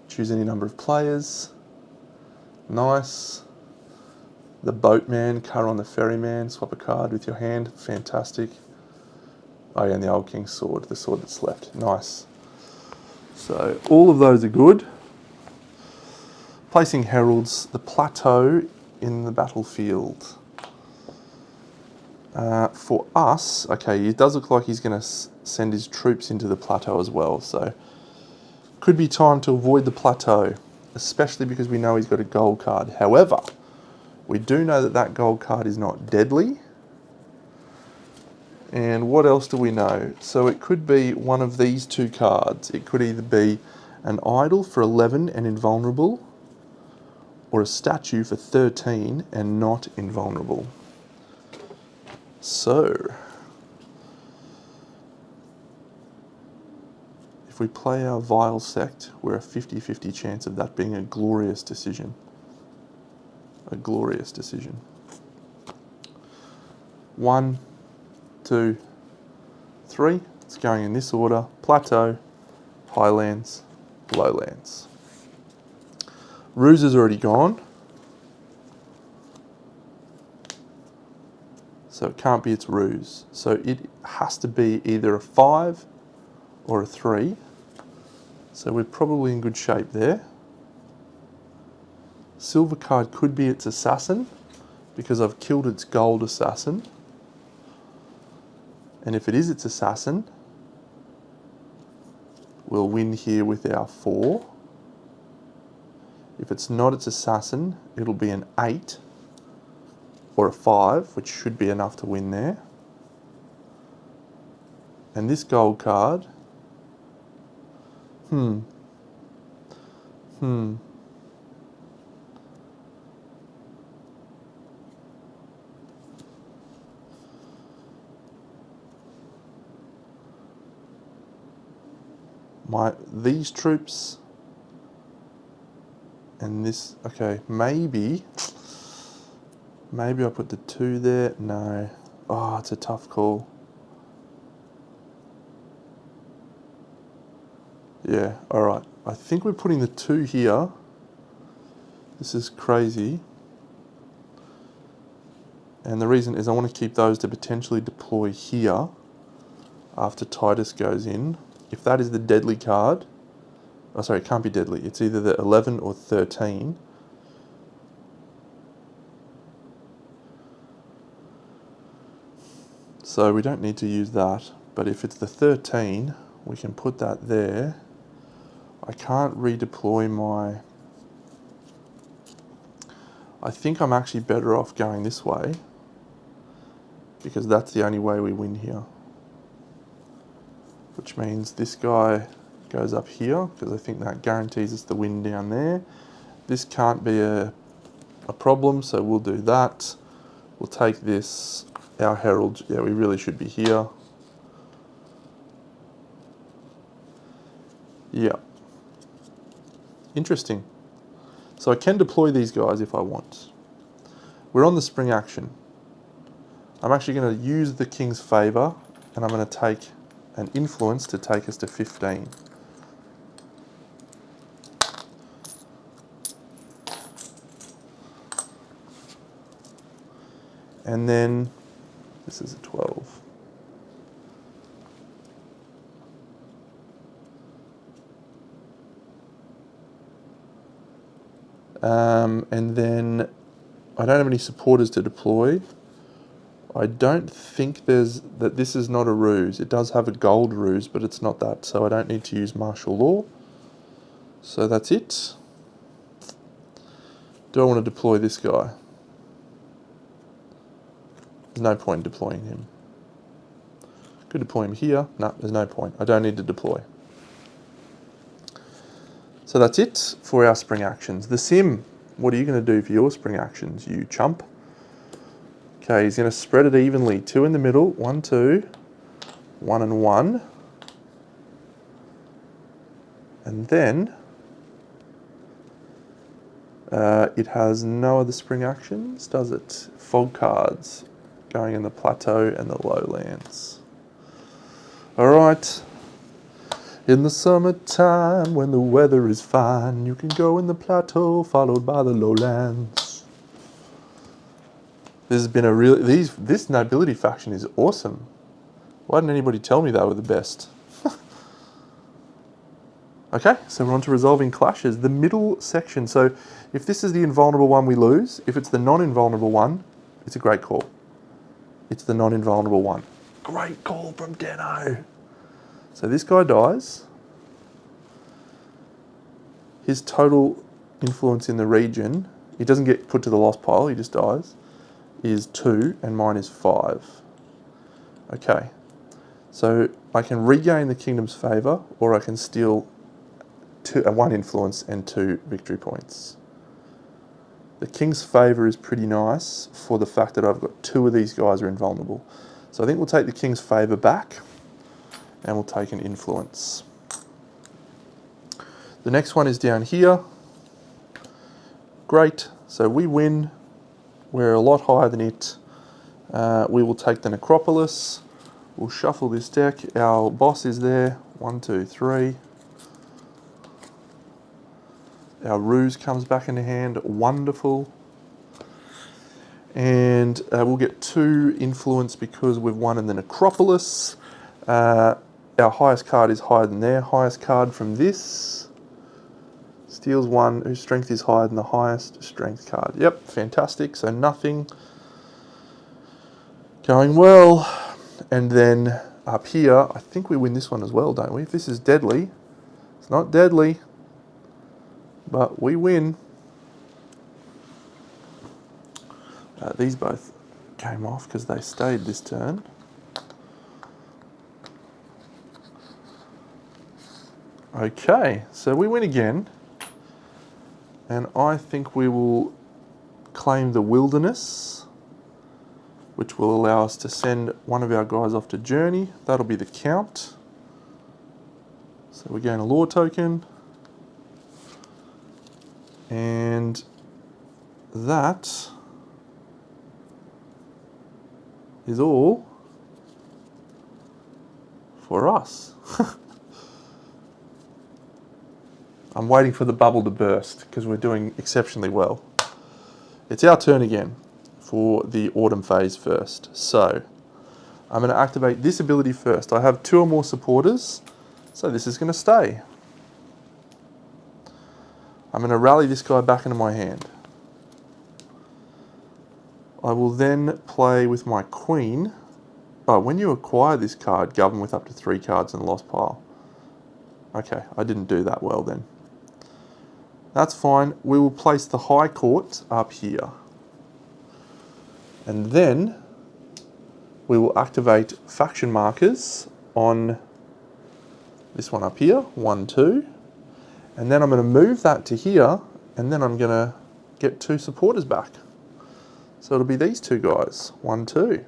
Choose any number of players. Nice. The Boatman, Charon the Ferryman. Swap a card with your hand. Fantastic. Oh yeah, and the Old King's Sword. The sword that's left. Nice. So all of those are good. Placing heralds. The Plateau in the battlefield. For us, okay, it does look like he's going to send his troops into the plateau as well, so could be time to avoid the plateau, especially because we know he's got a gold card. However, we do know that that gold card is not deadly. And what else do we know? So it could be one of these 2 cards. It could either be an idol for 11 and invulnerable, or a statue for 13 and not invulnerable. So, if we play our Vile Sect, we're a 50-50 chance of that being a glorious decision. A glorious decision. 1, 2, 3. It's going in this order. Plateau, Highlands, Lowlands. Ruse is already gone. So it can't be its Ruse. So it has to be either a 5 or a 3. So we're probably in good shape there. Silver card could be its Assassin, because I've killed its gold Assassin. And if it is its Assassin, we'll win here with our 4. If it's not its Assassin, it'll be an 8 or a 5, which should be enough to win there. And this gold card, these troops and this, okay, maybe I put the 2 there. No. Oh, it's a tough call. Yeah, alright. I think we're putting the 2 here. This is crazy. And the reason is I want to keep those to potentially deploy here after Titus goes in. If that is the deadly card, oh sorry, it can't be deadly. It's either the 11 or 13. So we don't need to use that. But if it's the 13, we can put that there. I can't redeploy my... I think I'm actually better off going this way, because that's the only way we win here. Which means this guy goes up here, because I think that guarantees us the win down there. This can't be a problem, so we'll do that. We'll take this, our herald, yeah, we really should be here. Yeah. Interesting. So I can deploy these guys if I want. We're on the spring action. I'm actually going to use the King's Favour, and I'm going to take an influence to take us to 15. and then this is a 12. And then I don't have any supporters to deploy. I don't think that this is not a ruse. It does have a gold ruse, but it's not that, so I don't need to use martial law. So that's it. Do I want to deploy this guy? There's no point in deploying him. Could deploy him here. No, there's no point. I don't need to deploy. So that's it for our spring actions. The sim, what are you going to do for your spring actions, you chump? Okay, he's going to spread it evenly. 2 in the middle, 1, 2, 1 and 1. And then it has no other spring actions, does it? Fog cards going in the plateau and the lowlands. All right. In the summertime, when the weather is fine, you can go in the plateau, followed by the lowlands. This has been a real. This nobility faction is awesome. Why didn't anybody tell me they were the best? Okay, so we're on to resolving clashes. The middle section. So, if this is the invulnerable one, we lose. If it's the non-invulnerable one, it's a great call. It's the non-invulnerable one. Great call from Deno. So this guy dies. His total influence in the region, he doesn't get put to the loss pile, he just dies, is 2 and mine is 5. Okay, so I can regain the kingdom's favour or I can steal 1 influence and 2 victory points. The king's favour is pretty nice for the fact that I've got 2 of these guys are invulnerable. So I think we'll take the king's favour back and we'll take an influence. The next one is down here. Great, so we win. We're a lot higher than it. We will take the necropolis. We'll shuffle this deck. Our boss is there. 1, 2, 3. Our ruse comes back into hand. Wonderful. And we'll get 2 influence because we've won in the necropolis. Our highest card is higher than their highest card from this. Steals 1 whose strength is higher than the highest strength card. Yep, fantastic. So nothing. Going well. And then up here, I think we win this one as well, don't we? If this is deadly, it's not deadly, but we win. These both came off because they stayed this turn. Okay, so we win again, and I think we will claim the wilderness, which will allow us to send one of our guys off to journey. That'll be the count. So we're going a lore token, and that is all for us. I'm waiting for the bubble to burst because we're doing exceptionally well. It's our turn again for the autumn phase first. So I'm going to activate this ability first. I have 2 or more supporters, so this is going to stay. I'm going to rally this guy back into my hand. I will then play with my queen. Oh, when you acquire this card, govern with up to 3 cards in the lost pile. Okay, I didn't do that well then. That's fine. We will place the High Court up here. And then we will activate faction markers on this one up here, 1, 2. And then I'm going to move that to here, and then I'm going to get 2 supporters back. So it'll be these 2 guys, 1, 2.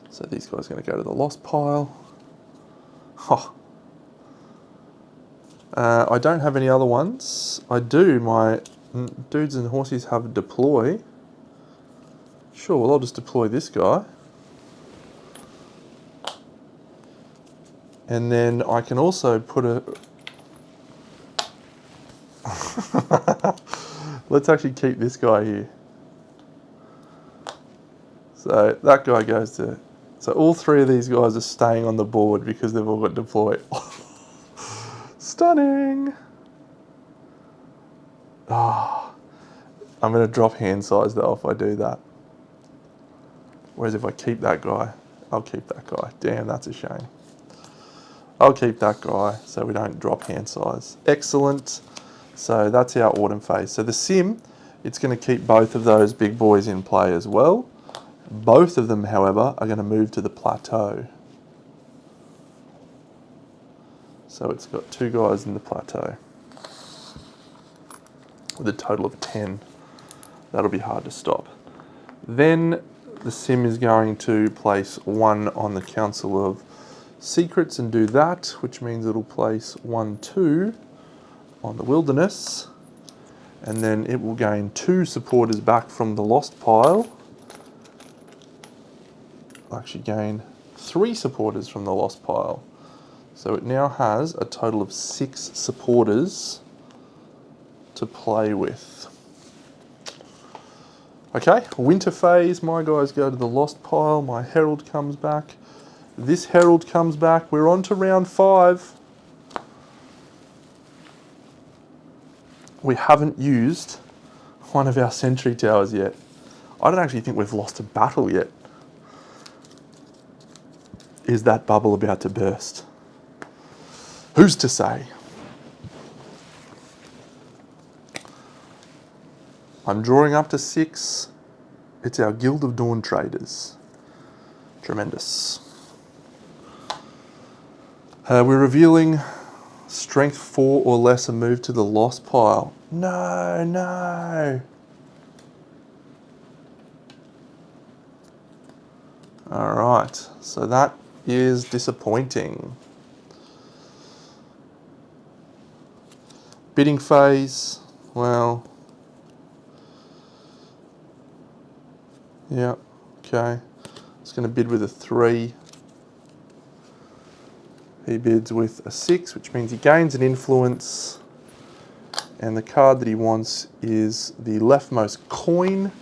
So these guys are going to go to the lost pile. Oh. I don't have any other ones. I do. My dudes and horses have deploy. Sure, well I'll just deploy this guy. And then I can also put a... Let's actually keep this guy here. So that guy goes to... So all three of these guys are staying on the board because they've all got deploy. Stunning! Ah, I'm going to drop hand size though if I do that. Whereas if I keep that guy, I'll keep that guy. Damn, that's a shame. I'll keep that guy so we don't drop hand size. Excellent. So that's our autumn phase. So the sim, it's going to keep both of those big boys in play as well. Both of them, however, are going to move to the plateau. So it's got two guys in the plateau with a total of 10. That'll be hard to stop. Then the sim is going to place one on the Council of Secrets and do that, which means it'll place 1, 2 on the Wilderness, and then it will gain 2 supporters back from the Lost Pile. It'll actually gain 3 supporters from the Lost Pile. So it now has a total of 6 supporters to play with. Okay, winter phase, my guys go to the Lost Pile, my Herald comes back. This Herald comes back, we're on to round 5. We haven't used one of our sentry towers yet. I don't actually think we've lost a battle yet. Is that bubble about to burst? Who's to say? I'm drawing up to 6. It's our Guild of Dawn Traders. Tremendous. We're revealing strength 4 or less and move to the Lost Pile. No, no. Alright, so that is disappointing. Bidding phase, well, yeah, okay. It's going to bid with a 3. He bids with a 6, which means he gains an influence. And the card that he wants is the leftmost coin.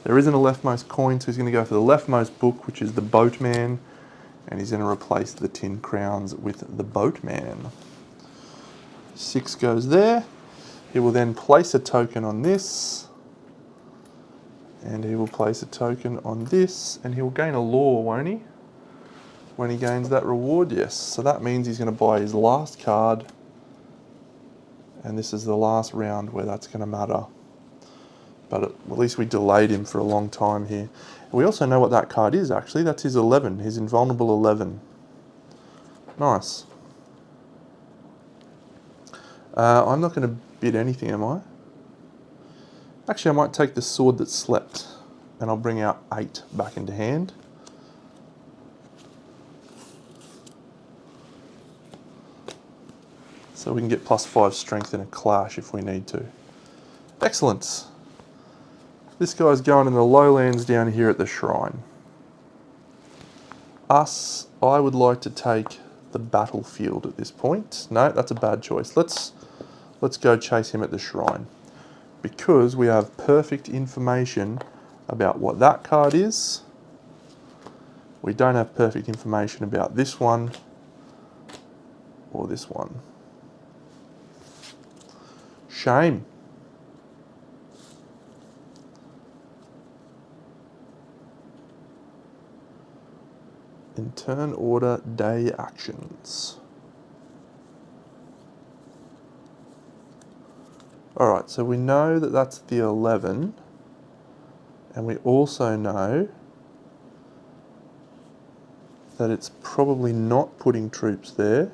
There isn't a leftmost coin, so he's going to go for the leftmost book, which is the Boatman. And he's going to replace the 10 crowns with the Boatman. 6 goes there. He will then place a token on this. And he will place a token on this. And he will gain a law, won't he? When he gains that reward, yes. So that means he's going to buy his last card. And this is the last round where that's going to matter. But at least we delayed him for a long time here. We also know what that card is, actually. That's his 11, his invulnerable 11. Nice. I'm not going to bid anything, am I? Actually, I might take the Sword That Slept. And I'll bring out 8 back into hand. So we can get +5 strength in a clash if we need to. Excellent. This guy's going in the lowlands down here at the shrine. Us, I would like to take the battlefield at this point. No, that's a bad choice. Let's go chase him at the shrine. Because we have perfect information about what that card is. We don't have perfect information about this one or this one. Shame. In turn order day actions. Alright, so we know that that's the 11. And we also know that it's probably not putting troops there.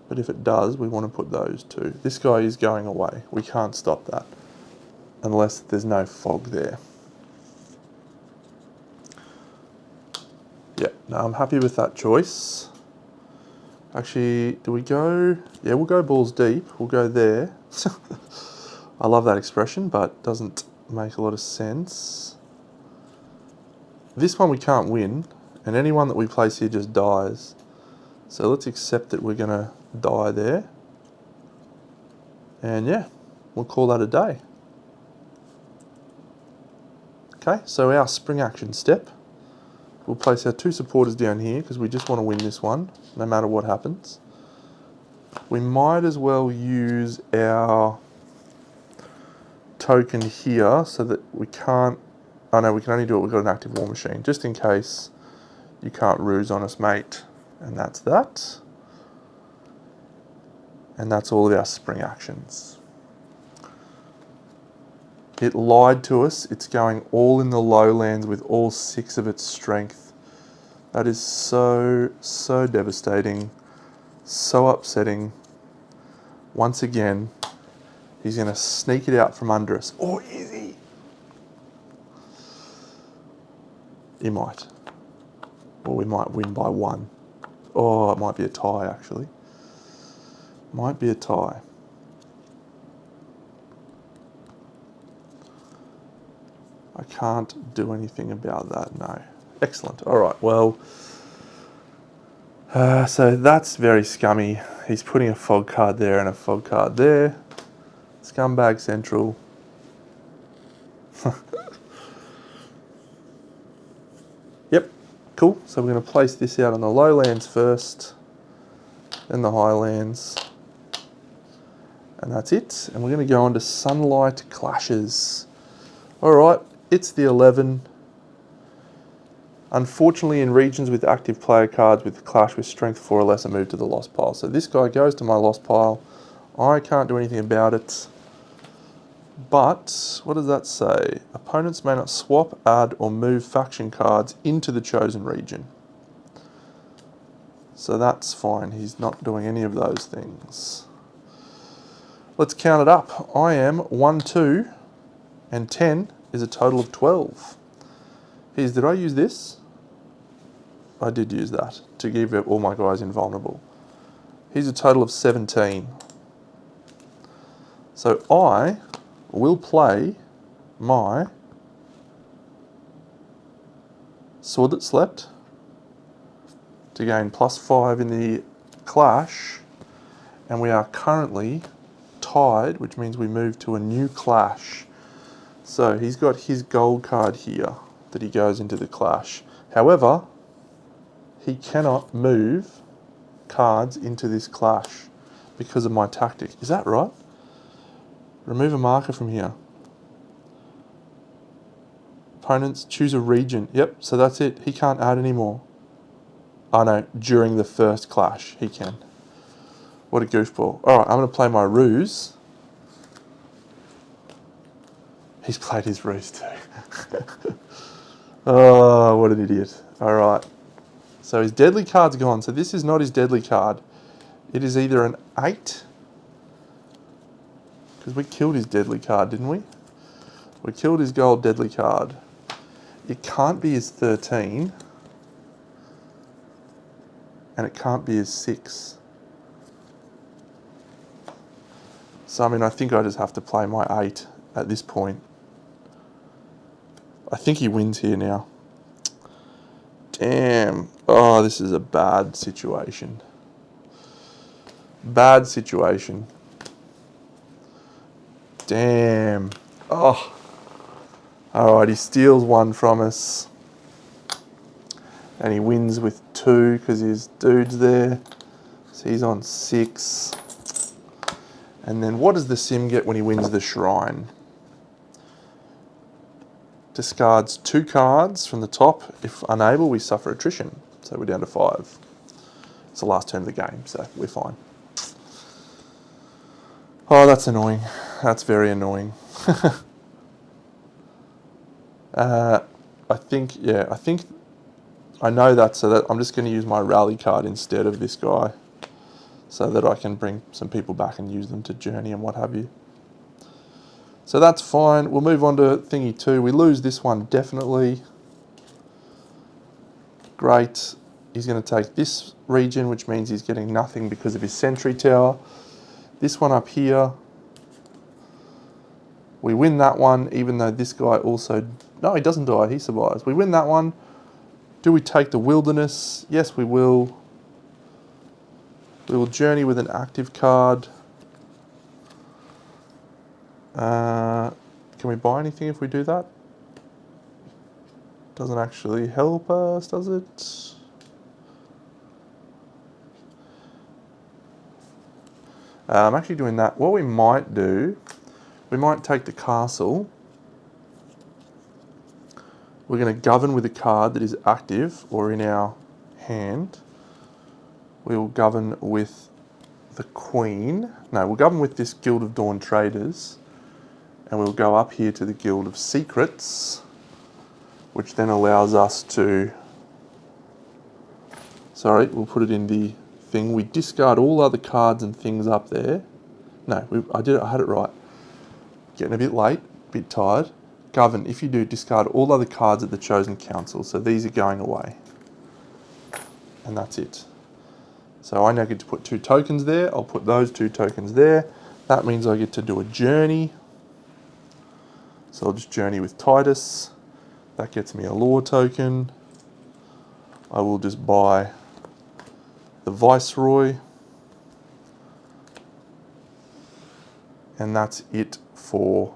But if it does, we want to put those 2. This guy is going away. We can't stop that. Unless there's no fog there. Yeah, no, I'm happy with that choice. Actually, do we go... Yeah, we'll go balls deep. We'll go there. I love that expression, but doesn't make a lot of sense. This one we can't win. And anyone that we place here just dies. So let's accept that we're going to die there. And yeah, we'll call that a day. Okay, so our spring action step, we'll place our 2 supporters down here because we just want to win this one, no matter what happens. We might as well use our token here so that we can't, oh no, we can only do it, we've got an active war machine, just in case you can't ruse on us, mate. And that's that. And that's all of our spring actions. It lied to us. It's going all in the lowlands with all 6 of its strength. That is so, so devastating. So upsetting. Once again, he's going to sneak it out from under us. Or is he? He might. Or we might win by 1. Oh, it might be a tie, actually. Might be a tie. I can't do anything about that, no. Excellent. All right, well, so that's very scummy. He's putting a fog card there and a fog card there. Scumbag Central. Yep, cool. So we're going to place this out on the lowlands first, then the highlands, and that's it. And we're going to go on to Sunlight Clashes. All right, it's the 11. Unfortunately, in regions with active player cards with Clash with Strength 4 or less are moved to the lost pile. So this guy goes to my lost pile. I can't do anything about it. But, what does that say? Opponents may not swap, add, or move faction cards into the chosen region. So that's fine. He's not doing any of those things. Let's count it up. I am 1, 2, and 10 is a total of 12. Did I use this? I did use that to give all my guys invulnerable. Here's a total of 17. So I will play my Sword That Slept to gain +5 in the clash, and we are currently tied, which means we move to a new clash. So he's got his gold card here that he goes into the clash. However, he cannot move cards into this clash because of my tactic. Is that right? Remove a marker from here. Opponents choose a region. Yep, so that's it. He can't add any more. Oh no, during the first clash, he can. What a goofball. Alright, I'm going to play my ruse. He's played his ruse too. Oh, what an idiot. Alright. So his deadly card's gone. So this is not his deadly card. It is either an 8. Because we killed his deadly card, didn't we? We killed his gold deadly card. It can't be his 13. And it can't be his 6. So, I mean, I think I just have to play my 8 at this point. I think he wins here now. Damn. Oh, this is a bad situation. Bad situation. Damn. Oh. Alright, he steals 1 from us. And he wins with 2 because his dude's there. So he's on 6. And then what does the sim get when he wins the shrine? Discards 2 cards from the top. If unable, we suffer attrition. So we're down to 5. It's the last turn of the game, so we're fine. Oh, that's annoying. That's very annoying. I think I know that, so that I'm just going to use my rally card instead of this guy so that I can bring some people back and use them to journey and what have you. So that's fine. We'll move on to thingy 2. We lose this one definitely. Great. He's going to take this region, which means he's getting nothing because of his sentry tower. This one up here. We win that one, even though this guy also... No, he doesn't die. He survives. We win that one. Do we take the wilderness? Yes, we will. We will journey with an active card. Can we buy anything if we do that? Doesn't actually help us, does it? I'm actually doing that. What we might do, we might take the castle. We're going to govern with a card that is active or in our hand. We will govern with the Queen. No, we'll govern with this Guild of Dawn Traders. And we'll go up here to the Guild of Secrets, which then allows us to, sorry, we'll put it in the thing. We discard all other cards and things up there. No, I had it right. Getting a bit late, a bit tired. Govern, if you do, discard all other cards at the chosen council. So these are going away. And that's it. So I now get to put 2 tokens there. I'll put those 2 tokens there. That means I get to do a journey. So I'll just journey with Titus. That gets me a lore token. I will just buy the Viceroy. And that's it for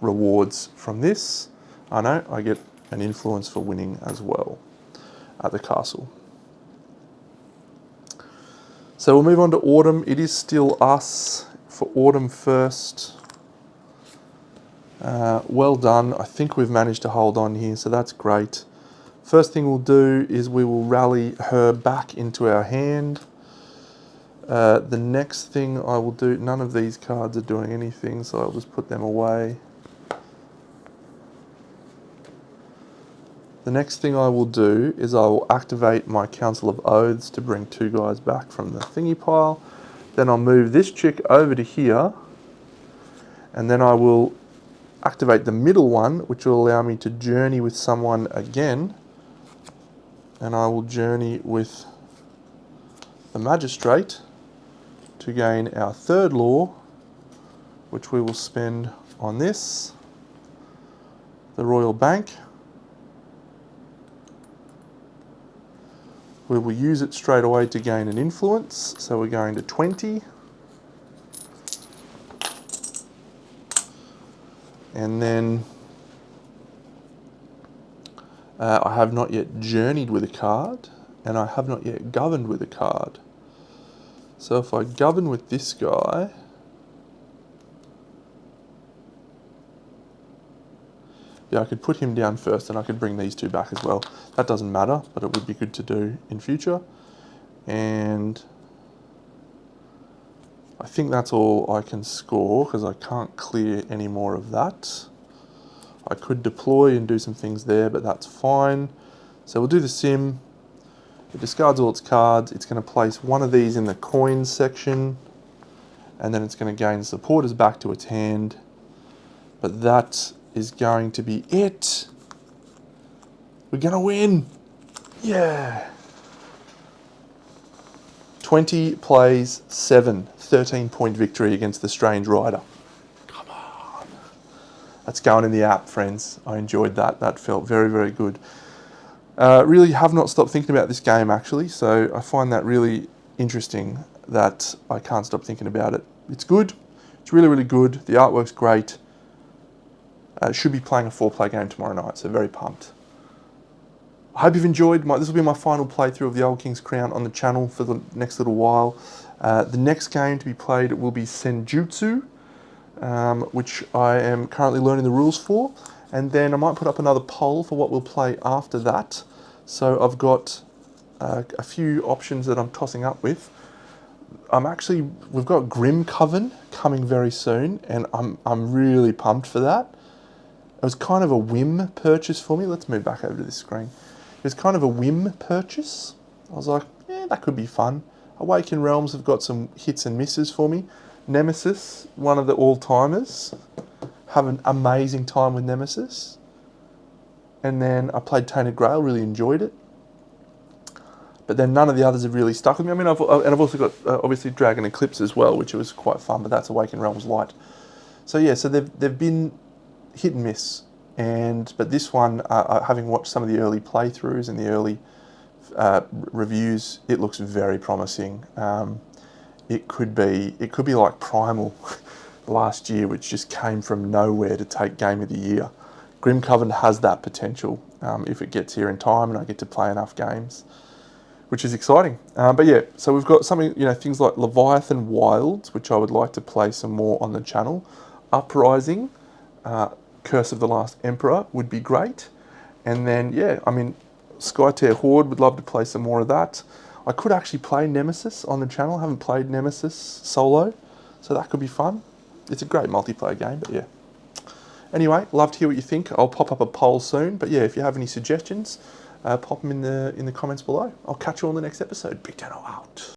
rewards from this. I know I get an influence for winning as well at the castle. So we'll move on to Autumn. It is still us for Autumn first. Well done. I think we've managed to hold on here, so that's great. First thing we'll do is we will rally her back into our hand. The next thing I will do, none of these cards are doing anything, so I'll just put them away. The next thing I will do is I will activate my Council of Oaths to bring 2 guys back from the thingy pile. Then I'll move this chick over to here, and then I will activate the middle one, which will allow me to journey with someone again. And I will journey with the Magistrate to gain our 3rd lore, which we will spend on this, the Royal Bank. We will use it straight away to gain an influence, so we're going to 20. And then I have not yet journeyed with a card, and I have not yet governed with a card. So if I govern with this guy, yeah, I could put him down first and I could bring these 2 back as well. That doesn't matter, but it would be good to do in future. And I think that's all I can score because I can't clear any more of that. I could deploy and do some things there, but that's fine. So we'll do the sim. It discards all its cards. It's going to place one of these in the coins section, and then it's going to gain supporters back to its hand. But that is going to be it. We're going to win. Yeah. 20 plays 7, 13-point victory against the Strange Rider. Come on. That's going in the app, friends. I enjoyed that. That felt very, very good. Really have not stopped thinking about this game, actually, so I find that really interesting that I can't stop thinking about it. It's good. It's really, really good. The artwork's great. Should be playing a 4-player game tomorrow night, so very pumped. I hope you've enjoyed. This will be my final playthrough of the Old King's Crown on the channel for the next little while. The next game to be played will be Senjutsu, which I am currently learning the rules for. And then I might put up another poll for what we'll play after that. So I've got a few options that I'm tossing up with. We've got Grim Coven coming very soon, and I'm really pumped for that. It was kind of a whim purchase for me. Let's move back over to this screen. It was kind of a whim purchase. I was like, yeah, that could be fun. Awakened Realms have got some hits and misses for me. Nemesis, one of the all-timers. Have an amazing time with Nemesis. And then I played Tainted Grail, really enjoyed it. But then none of the others have really stuck with me. I mean, I've also got, obviously, Dragon Eclipse as well, which was quite fun, but that's Awakened Realms Light. So yeah, so they've been hit and miss. But this one, having watched some of the early playthroughs and the early reviews, it looks very promising. It could be like Primal last year, which just came from nowhere to take Game of the Year. Grim Covenant has that potential if it gets here in time and I get to play enough games, which is exciting. But yeah, so we've got something, things like Leviathan Wilds, which I would like to play some more on the channel. Uprising, Curse of the Last Emperor would be great. And then, yeah, I mean, Skytear Horde, would love to play some more of that. I could actually play Nemesis on the channel. I haven't played Nemesis solo, so that could be fun. It's a great multiplayer game, but yeah. Anyway, love to hear what you think. I'll pop up a poll soon, but yeah, if you have any suggestions, pop them in the comments below. I'll catch you on the next episode. Big Deno out.